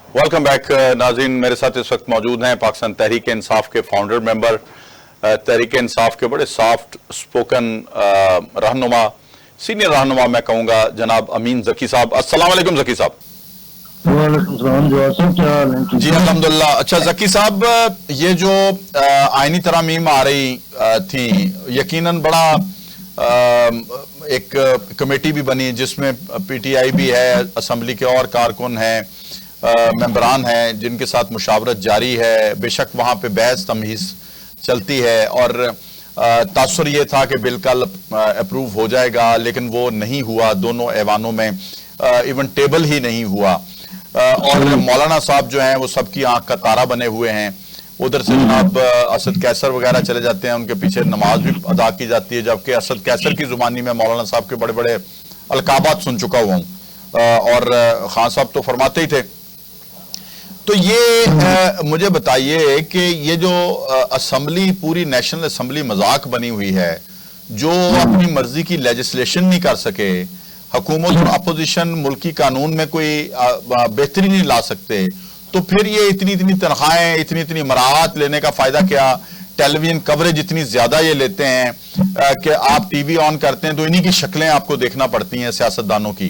Welcome back नाज़रीन। मेरे साथ इस वक्त मौजूद हैं पाकिस्तान तहरीक इंसाफ के फाउंडर मेंबर, तहरीक इंसाफ के बड़े सॉफ्ट स्पोकन रहनुमा, सीनियर रहनुमा मैं कहूँगा, जनाब अमीन ज़की साहब। अस्सलाम वालेकुम ज़की साहब। जी अल्हम्दुलिल्लाह। अच्छा ज़की साहब, ये जो आईनी तरामीम आ रही थी, यकीनन बड़ा एक कमेटी भी बनी जिसमें PTI भी है, असम्बली के और कारकुन हैं, मेंबरान हैं जिनके साथ मुशावरत जारी है। बेशक वहाँ पे बहस तमहीज़ चलती है और तासुर ये था कि बिल कल अप्रूव हो जाएगा, लेकिन वो नहीं हुआ। दोनों ऐवानों में इवन टेबल ही नहीं हुआ और मौलाना साहब जो हैं वो सबकी आंख का तारा बने हुए हैं। उधर से जनाब असद कैसर वगैरह चले जाते हैं, उनके पीछे नमाज भी अदा की जाती है, जबकि असद कैसर की जुबानी में मौलाना साहब के बड़े बड़े अलकाबात सुन चुका हुआ हूँ और खान साहब तो फरमाते ही थे। तो ये मुझे बताइए कि ये जो असम्बली, पूरी नेशनल असम्बली मजाक बनी हुई है, जो अपनी मर्जी की लेजिस्लेशन नहीं कर सके, हुकूमत और अपोजिशन मुल्की कानून में कोई बेहतरी नहीं ला सकते, तो फिर ये इतनी इतनी तनख्वाहें, इतनी इतनी मराहत लेने का फायदा क्या? टेलीविजन कवरेज इतनी ज्यादा ये लेते हैं कि आप टीवी ऑन करते हैं तो इन्हीं की शक्लें आपको देखना पड़ती हैं सियासतदानों की।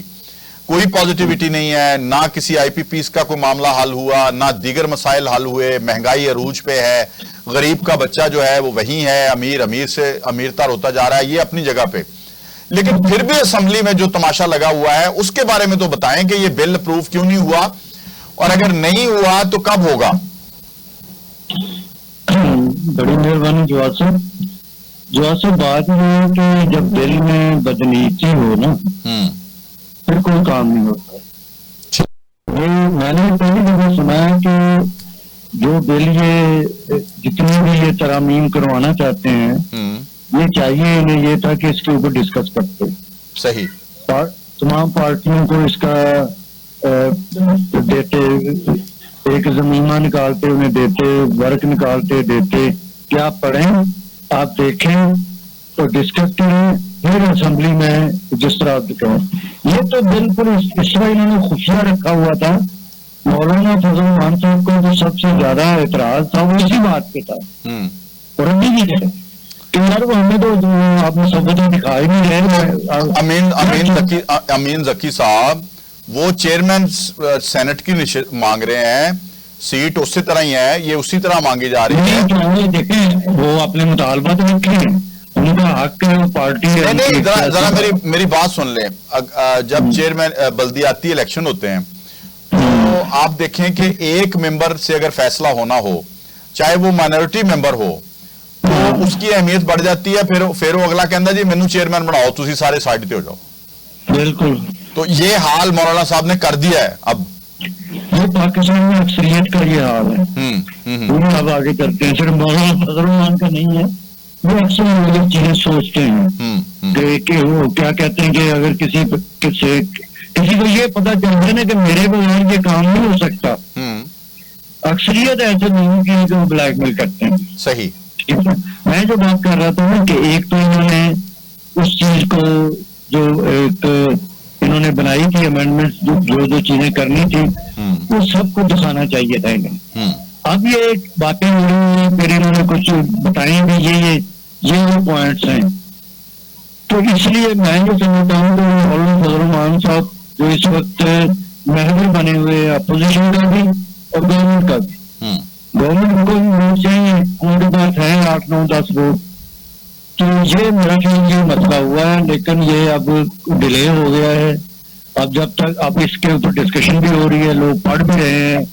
कोई पॉजिटिविटी नहीं है, ना किसी IPPs का कोई मामला हल हुआ, ना दीगर मसाइल हल हुए। महंगाई अरूज पे है, गरीब का बच्चा जो है वो वही है, अमीर अमीर से अमीरतर होता जा रहा है, ये अपनी जगह पे। लेकिन फिर भी असेंबली में जो तमाशा लगा हुआ है उसके बारे में तो बताएं कि ये बिल अप्रूव क्यों नहीं हुआ, और अगर नहीं हुआ तो कब होगा? बड़ी मेहरबानी जवाब साहब। बात यह है कि जब बिल में बदनीति हो ना, फिर कोई काम नहीं होता। मैंने पहली दफा सुना है कि जो बिल ये जितनी भी ये तरामीम करवाना चाहते हैं, ये चाहिए इन्हें ये था कि इसके ऊपर डिस्कस करते। सही। तमाम पार्टियों को इसका देते, एक जमीना निकालते उन्हें देते, वर्क निकालते देते कि आप पढ़ें, आप देखें तो डिस्कस करें, फिर असेंबली में जिस तरह आप कहें। ये तो बिल्कुल इस तरह इन्होंने खुफिया रखा हुआ था। मौलाना फजल रहमान साहब को जो सबसे ज्यादा एतराज था वो इसी बात पे था, और अभी भी है कि यार वो हमें तो आपने सब दिखाई नहीं रहे। अमीन ज़की साहब वो चेयरमैन सेनेट की मांग रहे हैं, सीट उसी तरह ही है, ये उसी तरह मांगी जा रही है। देखें वो अपने मुतालबात रखे, उनका हक है, पार्टी है। नहीं, जरा मेरी बात सुन ले। जब चेयरमैन बल्दियाती इलेक्शन होते हैं तो आप देखें कि एक मेंबर से अगर फैसला होना हो, चाहे वो माइनॉरिटी मेंबर हो, तो उसकी अहमियत बढ़ जाती है। फिर वो अगला कहता जी मैनू चेयरमैन बनाओ, तुसी सारे साइड पे हो जाओ। बिल्कुल। तो ये हाल मौलाना साहब ने कर दिया है। अब ये पाकिस्तान में अक्सरियत का ये हाल है। अब आगे करते हैं, सिर्फ मौलाना फजल रहमान का नहीं है, वो अक्सर ये चीजें सोचते हैं कि वो क्या कहते हैं कि अगर किसी को ये पता चल जाए ना कि मेरे बगैर ये काम नहीं हो सकता, अक्सरियत ऐसे नहीं कि जो ब्लैकमेल करते हैं। सही। मैं जो बात कर रहा था ना कि एक तो इन्होंने उस चीज को जो एक इन्होंने बनाई थी अमेंडमेंट, जो चीजें करनी थी वो सबको दिखाना चाहिए था इन्हें। अब ये बातें हो रही हैं, फिर इन्होंने कुछ बताए भी ये वो पॉइंट्स हैं। तो इसलिए मैं जो समझता हूँ तो मौलाना फजल रहमान साहब जो इस वक्त महवर बने हुए अपोजिशन का भी और गवर्नमेंट का भी, गवर्नमेंट को भी वोट चाहिए, उनके पास है 8, 9, 10 वोट। तो ये मेरा ख्याल ये मसला हुआ है, लेकिन ये अब डिले हो गया है। अब जब तक अब इसके ऊपर डिस्कशन भी हो रही है, लोग पढ़ भी रहे हैं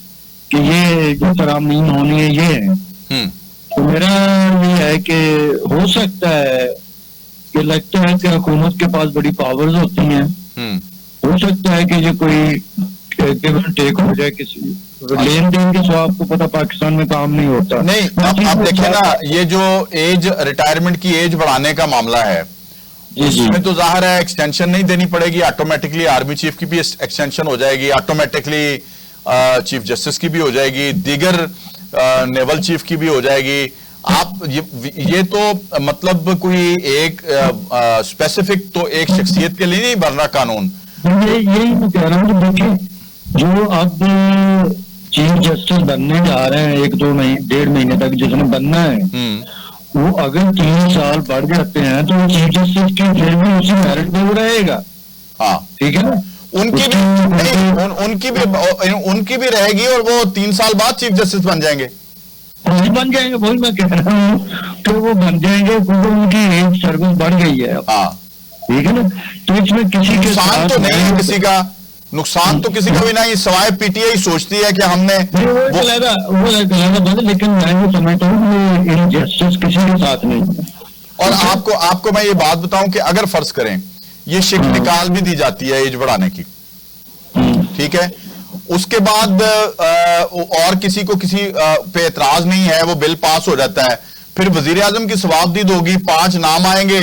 कि ये जो तरामीम होनी है ये है। तो मेरा ये है कि हो सकता है कि लगता है कि हुकूमत के पास बड़ी पावर्स होती हैं, हो सकता है कि ये कोई गिव एंड टेक हो जाए, किसी लेन देन के सो आपको पता पाकिस्तान में काम नहीं होता। नहीं, आप देखिए ना, ये जो एज रिटायरमेंट की एज बढ़ाने का मामला है, इसमें तो जाहिर है एक्सटेंशन नहीं देनी पड़ेगी, ऑटोमेटिकली आर्मी चीफ की भी एक्सटेंशन हो जाएगी, ऑटोमेटिकली चीफ जस्टिस की भी हो जाएगी, दीगर नेवल चीफ की भी हो जाएगी। आप ये तो मतलब कोई एक स्पेसिफिक तो एक शख्सियत के लिए नहीं बन रहा कानून। यही मैं कह रहा हूँ कि देखिए जो अब चीफ जस्टिस बनने जा रहे हैं 1-2 महीने 1.5 महीने तक जिसने बनना है, वो अगर 3 साल बढ़ जाते हैं तो चीफ जस्टिस की फिर भी उसी मेरिट में वो रहेगा। हाँ ठीक है ना, उनकी भी नहीं, उनकी भी रहेगी और वो 3 साल बाद चीफ जस्टिस बन जाएंगे। वही बन जाएंगे, वही मैं कह रहा हूँ कि वो बन जाएंगे क्योंकि उनकी एज सर्विस बढ़ गई है। हाँ ठीक है ना, तो इसमें किसी के नुकसान तो नहीं है, किसी का नुकसान तो किसी का भी नहीं, सिवाय पीटीआई सोचती है कि हमने लेकिन मैं ये समझता हूँ कि इनजस्टिस किसी के साथ नहीं है। और आपको मैं ये बात बताऊं कि अगर फर्ज करें ये शिक निकाल भी दी जाती है एज बढ़ाने की, ठीक है, उसके बाद और किसी को किसी पे एतराज नहीं है, वो बिल पास हो जाता है, फिर वजीर आजम की सवाबदीद होगी, 5 नाम आएंगे,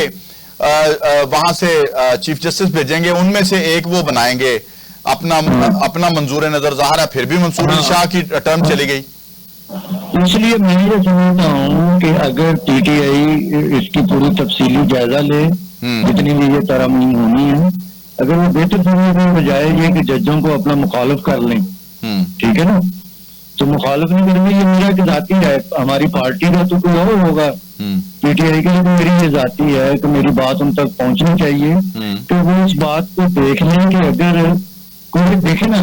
वहां से चीफ जस्टिस भेजेंगे, उनमें से एक वो बनाएंगे, अपना मंजूर नजर ज़ाहिर है फिर भी मंसूर अली शाह की टर्म चली गई। इसलिए मैं ये समझता हूँ कि अगर पीटीआई इसकी पूरी तफसीली जायजा ले, जितनी भी ये तरमीम होनी है, अगर वो बेहतर समझने के बजाय ये कि जजों को अपना मुखालिफ कर लें, ठीक है ना, तो मुखालिफ नहीं करेंगे, ये मेरा कि जाती है, हमारी पार्टी का तो कोई और होगा, पीटीआई की तो मेरी ये जाती है कि मेरी बात उन तक पहुंचनी चाहिए, तो वो इस बात को देख लें कि अगर कोई देखे ना,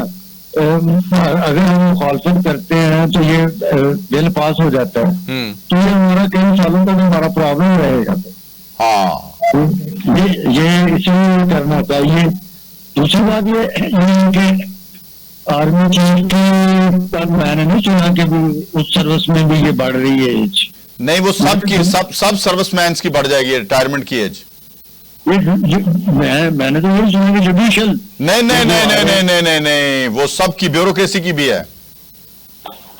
अगर हम मुखालफत करते हैं तो ये बिल पास हो जाता है, तो ये हमारा कई सालों तक हमारा प्रॉब्लम रहेगा। हाँ तो ये इसलिए करना चाहिए। दूसरी बात ये कि आर्मी चीफ की मैंने नहीं सुना कि उस सर्विस में भी ये बढ़ रही है एज। नहीं, वो सब सर्विसमैन की बढ़ जाएगी रिटायरमेंट की एज। मैंने तो यही सुना कि जुडिशियल नहीं नहीं नहीं नहीं नहीं नहीं नहीं नहीं, वो सब की ब्यूरोक्रेसी की भी है।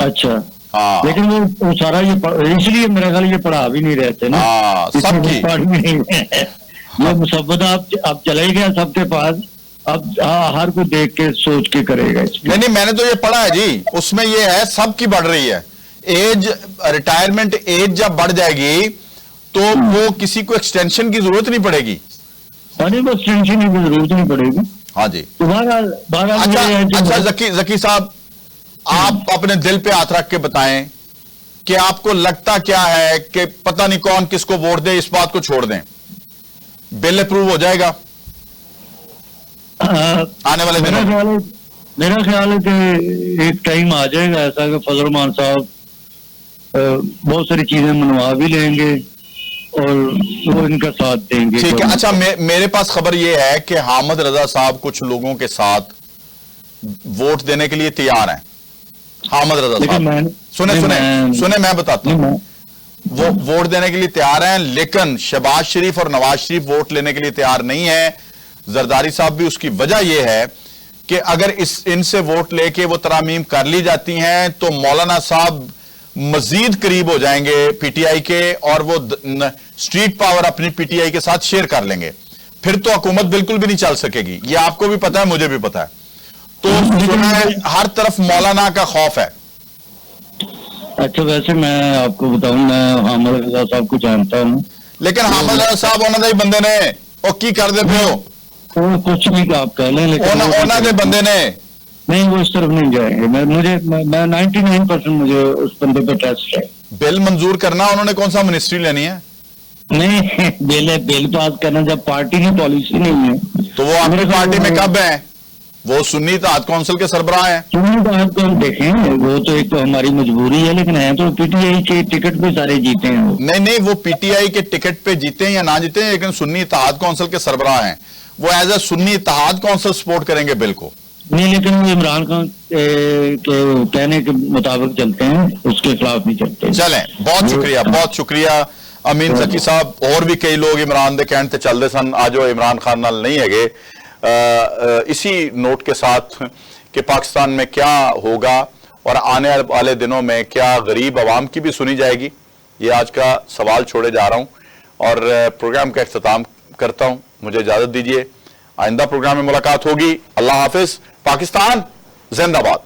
अच्छा हाँ, लेकिन वो सारा ये इसलिए मेरा ख्याल ये पढ़ा भी नहीं रहते ना। हाँ, सबकी ये मुसब्बत अब चले गया सबके पास, अब हर को देख के सोच के करेगा। नहीं, मैंने तो ये पढ़ा है जी, उसमें ये है सबकी बढ़ रही है एज, रिटायरमेंट एज जब बढ़ जाएगी तो वो किसी को एक्सटेंशन की जरूरत नहीं पड़ेगी। अरे बस एक्सटेंशन की जरूरत नहीं पड़ेगी। हाँ जी। तो अच्छा जकी साहब, आप अपने दिल पे हाथ रख के बताएं कि आपको लगता क्या है कि पता नहीं कौन किसको वोट दे, इस बात को छोड़ दें, बिल अप्रूव हो जाएगा आने वाले दिनों में? मेरा ख्याल है कि एक टाइम आ जाएगा ऐसा कि फजल रहमान साहब बहुत सारी चीजें मनवा भी लेंगे और वो इनका साथ देंगे। ठीक है। अच्छा, मेरे पास खबर यह है कि हामिद रजा साहब कुछ लोगों के साथ वोट देने के लिए तैयार हैं। हामिद रजा साहब सुने मैं बताता हूं, वो वोट देने के लिए तैयार हैं, लेकिन शहबाज शरीफ और नवाज शरीफ वोट लेने के लिए तैयार नहीं है। जरदारी साहब भी। उसकी वजह यह है कि अगर इनसे वोट लेके वो तरामीम कर ली जाती हैं तो मौलाना साहब मजीद करीब हो जाएंगे पीटीआई के, और वो स्ट्रीट पावर अपनी पीटीआई के साथ शेयर कर लेंगे, फिर तो हुकूमत बिल्कुल भी नहीं चल सकेगी। ये आपको भी पता है, मुझे भी पता है। तो सुना है हर तरफ मौलाना का खौफ है। अच्छा, वैसे मैं आपको बताऊं, मैं हामिद रजा साहब को जानता हूं, लेकिन हामिद रजा साहब उन्होंने ही बंदे ने वो की कर दे पे कुछ भी आप कह लें, लेकिन उन्होंने बंदे ने नहीं, वो इस तरफ नहीं जाएंगे। मैं 99% मुझे उस बंदे पे ट्रस्ट है। बिल मंजूर करना, उन्होंने कौन सा मिनिस्ट्री लेनी है? नहीं, बिल पास करना जब पार्टी की पॉलिसी नहीं है तो वो अपनी पार्टी में कब है? वो सुन्नी इत्तेहाद काउंसिल के सरबराह हैं। सुन्नी इत्तेहाद को देखें, वो तो एक तो हमारी मजबूरी है, लेकिन है तो पीटीआई के टिकट पे सारे जीते हैं वो। नहीं, वो पीटीआई के टिकट पे जीते हैं या ना जीते हैं, लेकिन सुन्नी इत्तेहाद काउंसिल के सरबराह हैं। वो as a Sunni Ittehad Council support करेंगे बिल को। नहीं, लेकिन वो इमरान खान के कहने के मुताबिक चलते हैं, उसके खिलाफ नहीं चलते। चलें, बहुत शुक्रिया अमीन जकी साहब। और भी कई लोग इमरान दे कहने चलते सन, आज वो इमरान खान नाल नहीं है। इसी नोट के साथ कि पाकिस्तान में क्या होगा और आने वाले दिनों में क्या गरीब आवाम की भी सुनी जाएगी, ये आज का सवाल छोड़े जा रहा हूं और प्रोग्राम का इख्तिताम करता हूं। मुझे इजाजत दीजिए, आइंदा प्रोग्राम में मुलाकात होगी। अल्लाह हाफिज। पाकिस्तान जिंदाबाद।